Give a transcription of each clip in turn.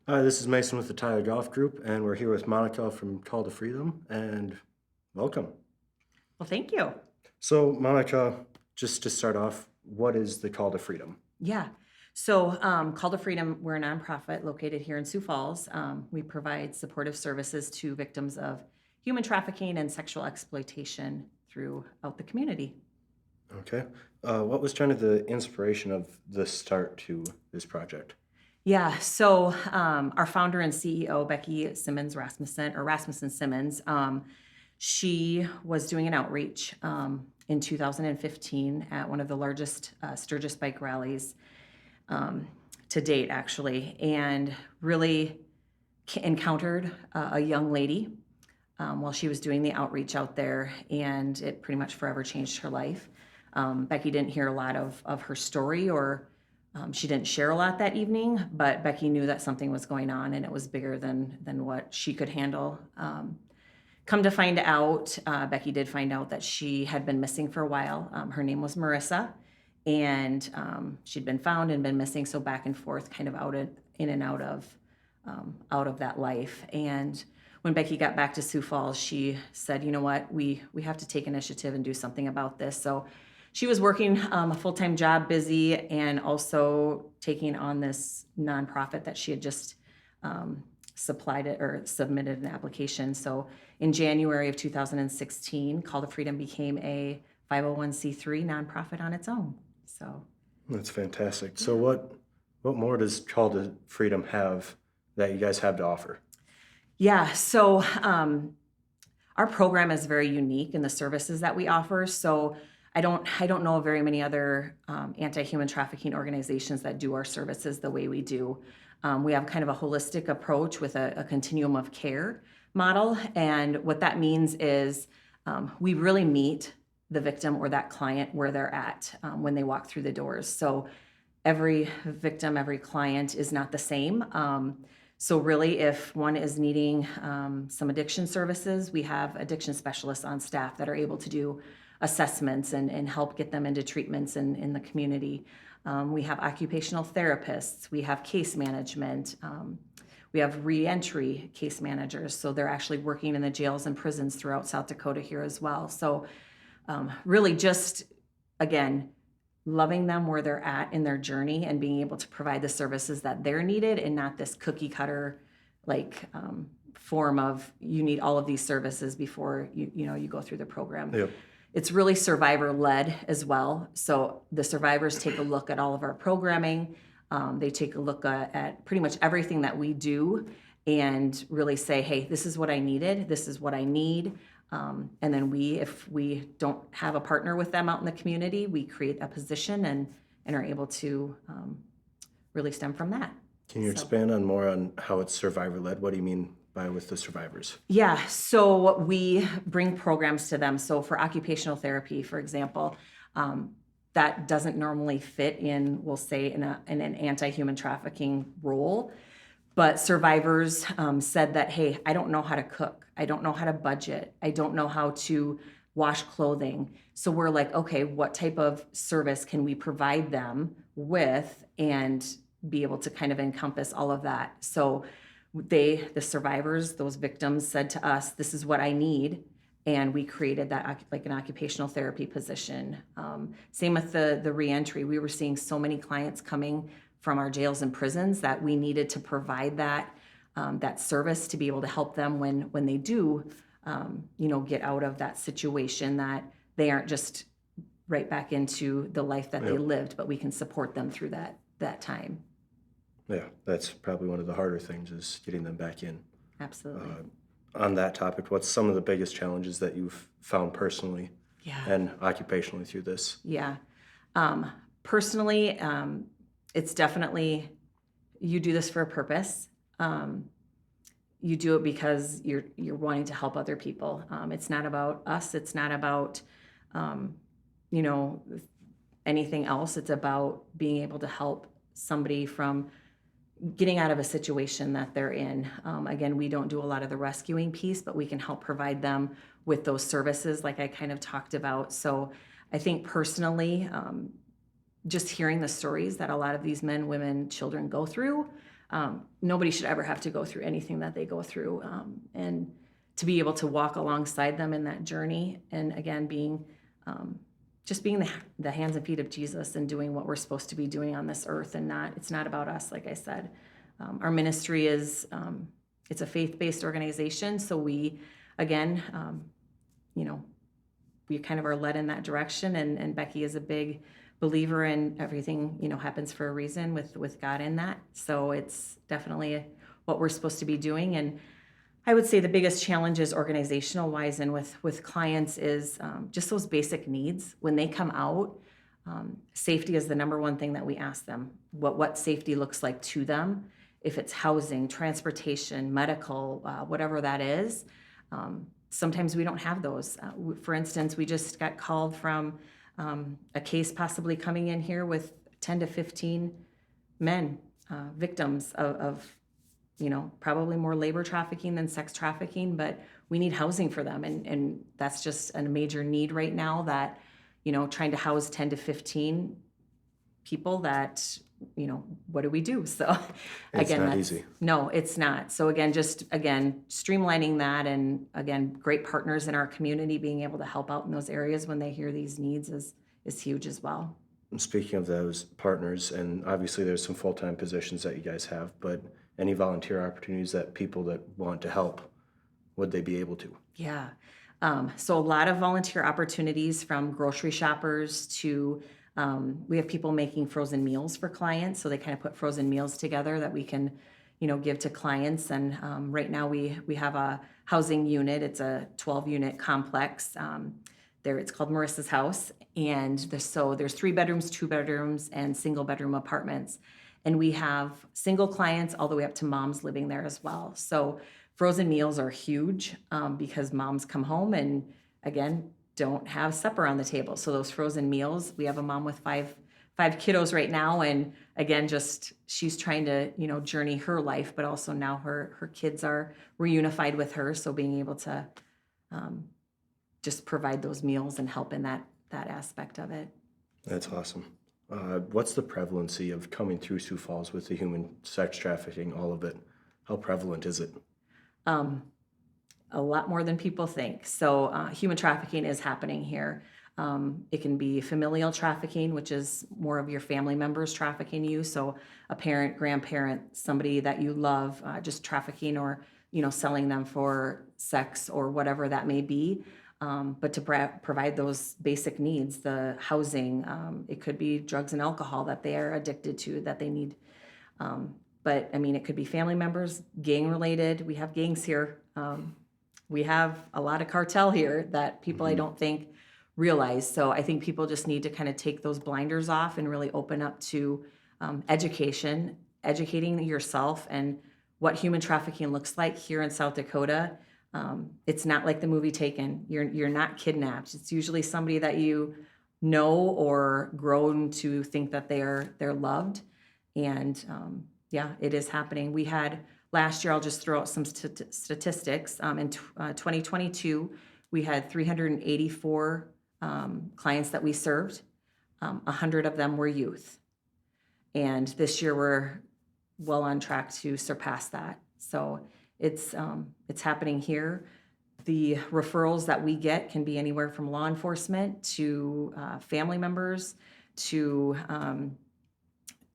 Hi, this is Mason with the Tyler Golf Group, and we're here with Monica from Call to Freedom, and welcome. Well, thank you. So, Monica, just to start off, what is the Call to Freedom? Yeah. Call to Freedom, we're a nonprofit located here in Sioux Falls. We provide supportive services to victims of human trafficking and sexual exploitation throughout the community. Okay. What was kind of the inspiration of the start to this project? Our founder and CEO, Becky Simmons Rasmussen, or Rasmussen Simmons, she was doing an outreach in 2015 at one of the largest Sturgis bike rallies to date, actually, and really encountered a young lady while she was doing the outreach out there, and it pretty much forever changed her life. Becky didn't hear a lot of her story, or she didn't share a lot that evening, but Becky knew that something was going on, and it was bigger than what she could handle. Come to find out, Becky did find out that she had been missing for a while. Her name was Marissa, and she'd been found and been missing, so back and forth, kind of in and out of that life. And when Becky got back to Sioux Falls, she said, "You know what? We have to take initiative and do something about this." So she was working a full-time job, busy, and also taking on this nonprofit that she had just supplied it or submitted an application. So in January of 2016, Call to Freedom became a 501c3 nonprofit on its own. So That's fantastic. So, what more does Call to Freedom have that you guys have to offer? yeah, so our program is very unique in the services that we offer. So I don't know of very many other anti-human trafficking organizations that do our services the way we do. We have kind of a holistic approach with a continuum of care model, and what that means is we really meet the victim or that client where they're at when they walk through the doors. So every victim, every client is not the same. So really, if one is needing some addiction services, we have addiction specialists on staff that are able to do assessments and help get them into treatments in the community. We have occupational therapists. We have case management. We have reentry case managers. So they're actually working in the jails and prisons throughout South Dakota here as well. So really just, again, loving them where they're at in their journey and being able to provide the services that they're needed, and not this cookie cutter like form of you need all of these services before you go through the program. Yep. It's really survivor led as well. So the survivors take a look at all of our programming. They take a look at pretty much everything that we do and really say, hey, this is what I needed, this is what I need. And then if we don't have a partner with them out in the community, we create a position and are able to really stem from that. Can you So, expand on more on how it's survivor led? What do you mean by with the survivors? yeah, so we bring programs to them. So for occupational therapy, for example, that doesn't normally fit in, we'll say, in an anti-human trafficking role. But survivors said that, hey, I don't know how to cook. I don't know how to budget. I don't know how to wash clothing. So we're like, okay, what type of service can we provide them with and be able to kind of encompass all of that? So the survivors, those victims said to us, this is what I need. And we created that like an occupational therapy position. Same with the reentry. We were seeing so many clients coming from our jails and prisons that we needed to provide that service to be able to help them when they do, get out of that situation, that they aren't just right back into the life that they Yep. lived, but we can support them through that time. Yeah, that's probably one of the harder things is getting them back in. Absolutely. On that topic, what's some of the biggest challenges that you've found personally Yeah. and occupationally through this? Yeah. Personally, it's definitely, you do this for a purpose. You do it because you're wanting to help other people. It's not about us. It's not about um, you know anything else. It's about being able to help somebody from getting out of a situation that they're in. Again, we don't do a lot of the rescuing piece, but we can help provide them with those services like I kind of talked about. So I think personally, just hearing the stories that a lot of these men, women, children go through, nobody should ever have to go through anything that they go through. And to be able to walk alongside them in that journey, and again, just being the hands and feet of Jesus and doing what we're supposed to be doing on this earth, and it's not about us, like I said. Our ministry is, it's a faith-based organization, so we, again, we kind of are led in that direction, and Becky is a big believer in everything, happens for a reason with God in that. So it's definitely what we're supposed to be doing. And I would say the biggest challenges organizational wise and with clients is just those basic needs. When they come out, safety is the number one thing that we ask them, what safety looks like to them. If it's housing, transportation, medical, whatever that is. Sometimes we don't have those. For instance, we just got called from a case possibly coming in here with 10 to 15 men, victims of probably more labor trafficking than sex trafficking, but we need housing for them. And that's just a major need right now, that, trying to house 10 to 15 people that, what do we do? So It's again, not easy. No, it's not. So again, streamlining that, and again, great partners in our community being able to help out in those areas when they hear these needs is huge as well. And speaking of those partners, and obviously there's some full-time positions that you guys have, but any volunteer opportunities that people that want to help, would they be able to? Yeah. So a lot of volunteer opportunities, from grocery shoppers to we have people making frozen meals for clients. So they kind of put frozen meals together that we can, give to clients. And right now we have a housing unit. It's a 12-unit complex. It's called Marissa's House. And there's 3 bedrooms, 2 bedrooms, and single bedroom apartments. And we have single clients all the way up to moms living there as well. So frozen meals are huge because moms come home and, again, don't have supper on the table. So those frozen meals, we have a mom with five kiddos right now. And again, she's trying to, journey her life, but also now her kids are reunified with her. So being able to just provide those meals and help in that aspect of it. That's awesome. What's the prevalency of coming through Sioux Falls with the human sex trafficking, all of it? How prevalent is it? A lot more than people think. So human trafficking is happening here. It can be familial trafficking, which is more of your family members trafficking you. So a parent, grandparent, somebody that you love, just trafficking or, selling them for sex or whatever that may be. But to provide those basic needs, the housing, it could be drugs and alcohol that they are addicted to, that they need. But it could be family members, gang related. We have gangs here. We have a lot of cartel here that people I don't think realize. So I think people just need to kind of take those blinders off and really open up to educating yourself and what human trafficking looks like here in South Dakota. It's not like the movie Taken. You're not kidnapped. It's usually somebody that you know or grown to think that they're loved. And it is happening. We had last year, I'll just throw out some statistics. In 2022, we had 384 clients that we served. 100 of them were youth. And this year we're well on track to surpass that. So it's happening here. The referrals that we get can be anywhere from law enforcement to family members to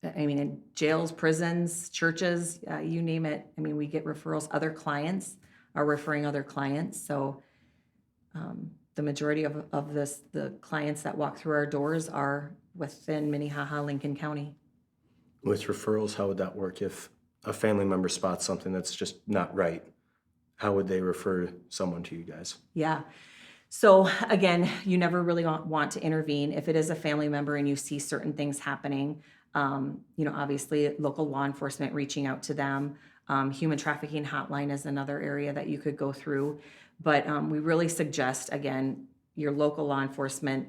in jails, prisons, churches, you name it. We get referrals. Other clients are referring other clients. So the majority of the clients that walk through our doors are within Minnehaha, Lincoln County. With referrals, how would that work if a family member spots something that's just not right? How would they refer someone to you guys? Yeah. So again, you never really want to intervene. If it is a family member and you see certain things happening, obviously local law enforcement reaching out to them. Human trafficking hotline is another area that you could go through. But we really suggest, again, your local law enforcement,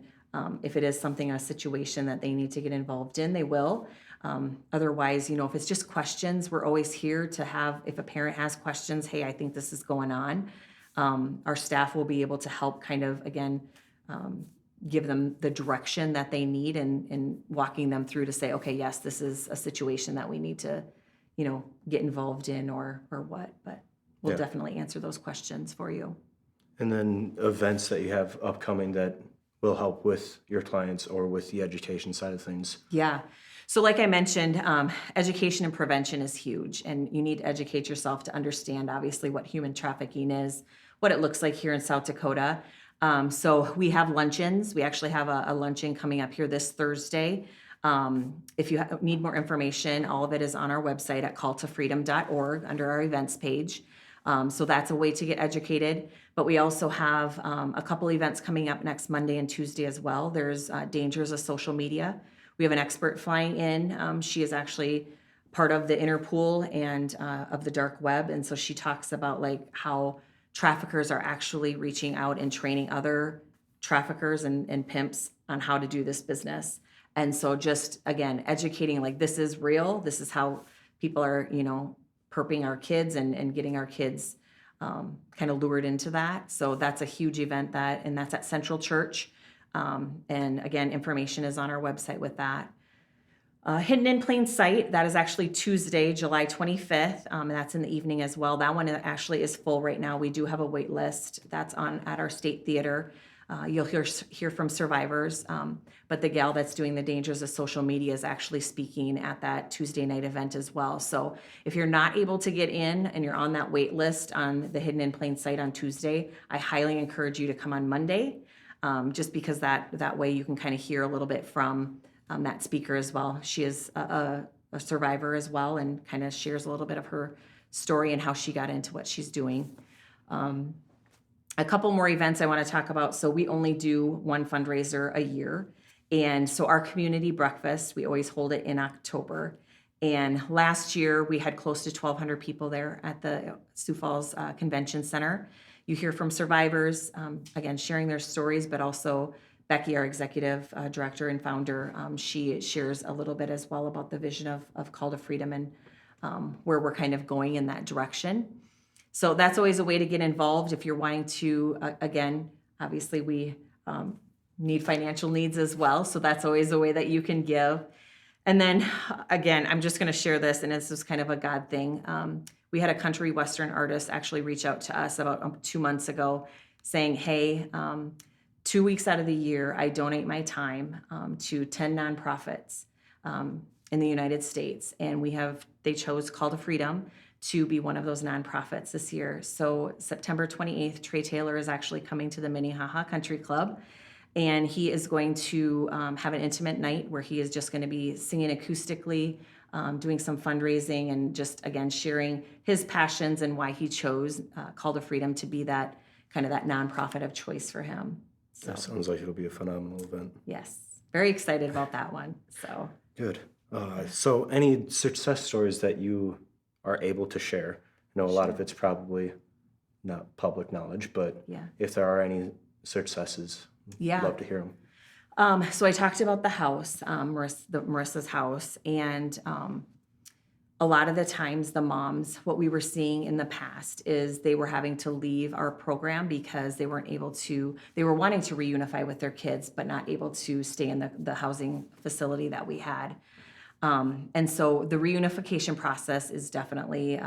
if it is a situation that they need to get involved in, they will. Otherwise, if it's just questions, we're always here to have, if a parent has questions, hey, I think this is going on, our staff will be able to help kind of, again, give them the direction that they need and walking them through to say, okay, yes, this is a situation that we need to, get involved in or what, but we'll Yeah. definitely answer those questions for you. And then events that you have upcoming that will help with your clients or with the education side of things. Yeah. So like I mentioned, education and prevention is huge, and you need to educate yourself to understand, obviously, what human trafficking is, what it looks like here in South Dakota. So we have luncheons. We actually have a luncheon coming up here this Thursday. If you need more information, all of it is on our website at calltofreedom.org under our events page. So that's a way to get educated. But we also have a couple events coming up next Monday and Tuesday as well. There's Dangers of Social Media. We have an expert flying in. She is actually part of the Interpol and of the dark web. And so she talks about like how traffickers are actually reaching out and training other traffickers and pimps on how to do this business. And so just, again, educating, like, this is real. This is how people are, perping our kids and getting our kids kind of lured into that. So that's a huge event and that's at Central Church. And again, information is on our website with that. Hidden in Plain Sight, that is actually Tuesday, July 25th, and that's in the evening as well. That one actually is full right now. We do have a wait list. That's at our State Theater. You'll hear from survivors, but the gal that's doing the Dangers of Social Media is actually speaking at that Tuesday night event as well. So if you're not able to get in and you're on that wait list on the Hidden in Plain Sight on Tuesday, I highly encourage you to come on Monday, just because that way you can kind of hear a little bit from that speaker as well. She is a survivor as well and kind of shares a little bit of her story and how she got into what she's doing. A couple more events I want to talk about. So we only do one fundraiser a year. And so our community breakfast, we always hold it in October. And last year we had close to 1,200 people there at the Sioux Falls Convention Center. You hear from survivors, again, sharing their stories, but also Becky, our executive director and founder, she shares a little bit as well about the vision of Call to Freedom and where we're kind of going in that direction. So that's always a way to get involved if you're wanting to, again, obviously we need financial needs as well. So that's always a way that you can give. And then again, I'm just going to share this, and this is kind of a God thing. We had a country Western artist actually reach out to us about 2 months ago saying, hey, 2 weeks out of the year, I donate my time to 10 nonprofits in the United States. And they chose Call to Freedom to be one of those nonprofits this year. So September 28th, Trey Taylor is actually coming to the Minnehaha Country Club. And he is going to have an intimate night where he is just going to be singing acoustically, doing some fundraising, and just, again, sharing his passions and why he chose Call to Freedom to be that kind of that nonprofit of choice for him. So, that sounds like it'll be a phenomenal event. yes, very excited about that one. So good. So any success stories that you are able to share? I know a lot of it's probably not public knowledge, but yeah. if there are any successes, Yeah. love to hear them. So I talked about the house, Marissa's house, and a lot of the times the moms, what we were seeing in the past is they were having to leave our program because they were wanting to reunify with their kids, but not able to stay in the housing facility that we had. And so the reunification process is definitely,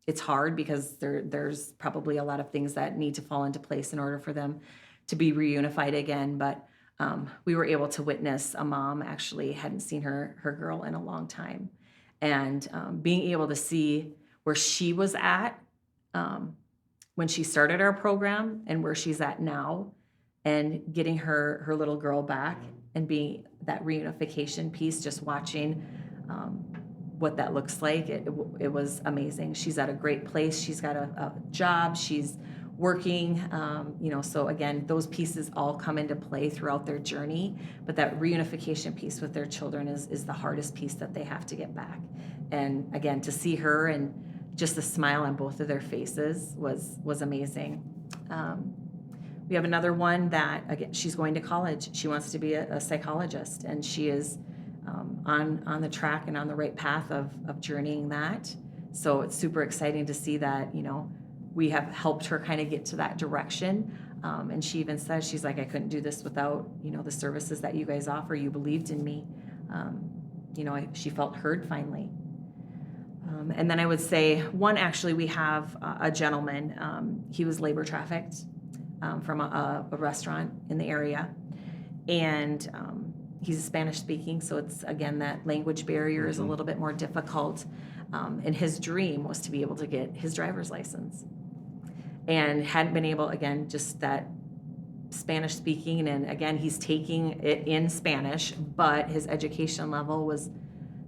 it's hard because there's probably a lot of things that need to fall into place in order for them to be reunified again. But we were able to witness a mom actually hadn't seen her girl in a long time. And being able to see where she was at when she started our program and where she's at now, and getting her little girl back and being that reunification piece, just watching what that looks like, it was amazing. She's at a great place. She's got a job. She's working, so again, those pieces all come into play throughout their journey, but that reunification piece with their children is the hardest piece that they have to get back. And again, to see her and just the smile on both of their faces was amazing. We have another one that, again, she's going to college. She wants to be a psychologist, and she is on the track and on the right path of journeying that. So it's super exciting to see that, we have helped her kind of get to that direction. And she even says, she's like, I couldn't do this without, the services that you guys offer. You believed in me. She felt heard finally. And then I would say one, actually, we have a gentleman, he was labor trafficked from a restaurant in the area. And he's Spanish speaking, so it's, again, that language barrier is a little bit more difficult. And his dream was to be able to get his driver's license. And hadn't been able, again, just that Spanish speaking, and again, he's taking it in Spanish, but his education level was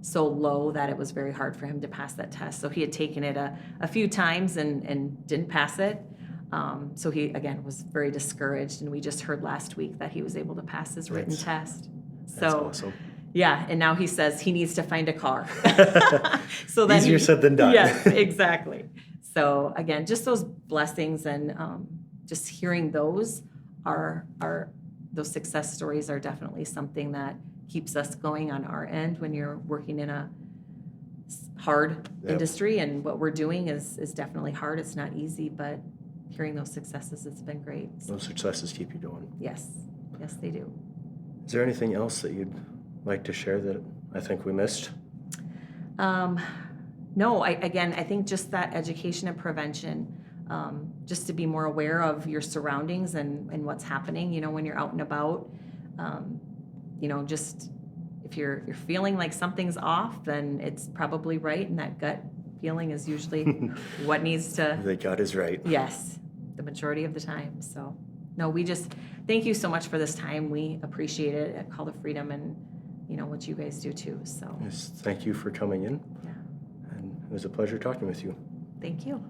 so low that it was very hard for him to pass that test. So he had taken it a few times and didn't pass it. So he, again, was very discouraged, and we just heard last week that he was able to pass his written test. That's awesome. Yeah, and now he says he needs to find a car. So then Easier said than done. Yes, exactly. So again, just those blessings, and just hearing those are those success stories are definitely something that keeps us going on our end when you're working in a hard industry. And what we're doing is definitely hard. It's not easy, but hearing those successes, it's been great. So, Those successes keep you going. yes, they do. Is there anything else that you'd like to share that I think we missed? No, I think just that education and prevention, just to be more aware of your surroundings and what's happening, when you're out and about. Just if you're feeling like something's off, then it's probably right, and that gut feeling is usually what needs to. The gut is right. Yes, the majority of the time. So, no, we just thank you so much for this time. We appreciate it at Call to Freedom, and what you guys do too. So, Yes, thank you for coming in. yeah, And it was a pleasure talking with you. thank you.